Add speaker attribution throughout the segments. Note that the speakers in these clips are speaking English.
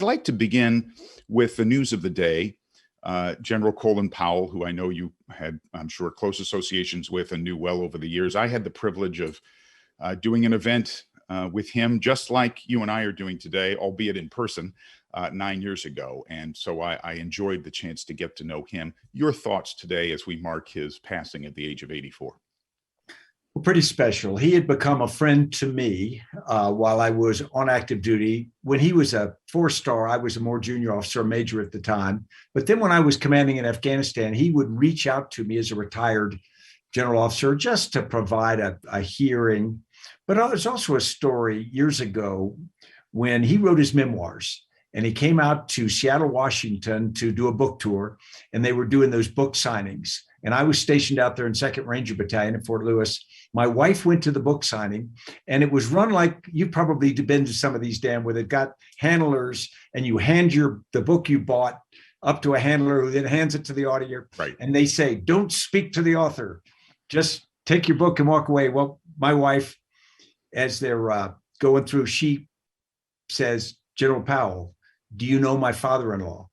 Speaker 1: I'd like to begin with the news of the day. General Colin Powell, who I know you had, I'm sure, close associations with and knew well over the years. I had the privilege of doing an event with him, just like you and I are doing today, albeit in person, 9 years ago. And so I enjoyed the chance to get to know him. Your thoughts today as we mark his passing at the age of 84?
Speaker 2: Well, pretty special. He had become a friend to me while I was on active duty. When he was a four-star, I was a more junior officer, major at the time. But then when I was commanding in Afghanistan, he would reach out to me as a retired general officer just to provide a hearing. But there's also a story years ago when he wrote his memoirs. And he came out to Seattle, Washington to do a book tour, and they were doing those book signings. And I was stationed out there in 2nd Ranger Battalion at Fort Lewis. My wife went to the book signing, and it was run like you've probably been to some of these, Dan, where they've got handlers, and you hand the book you bought up to a handler who then hands it to the author.
Speaker 1: Right.
Speaker 2: And they say, don't speak to the author. Just take your book and walk away. Well, my wife, as they're going through, she says, General Powell, do you know my father-in-law?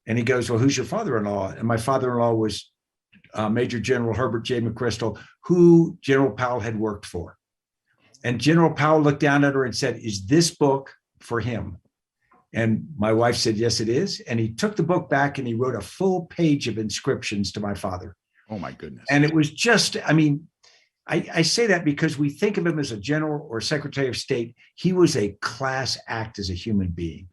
Speaker 2: And he goes, well, who's your father-in-law? And my father-in-law was Major General Herbert J. McChrystal, who General Powell had worked for. And General Powell looked down at her and said, is this book for him? And my wife said, yes, it is. And he took the book back and he wrote a full page of inscriptions to my father.
Speaker 1: Oh, my goodness.
Speaker 2: And it was just, I mean, I say that because we think of him as a general or secretary of state. He was a class act as a human being.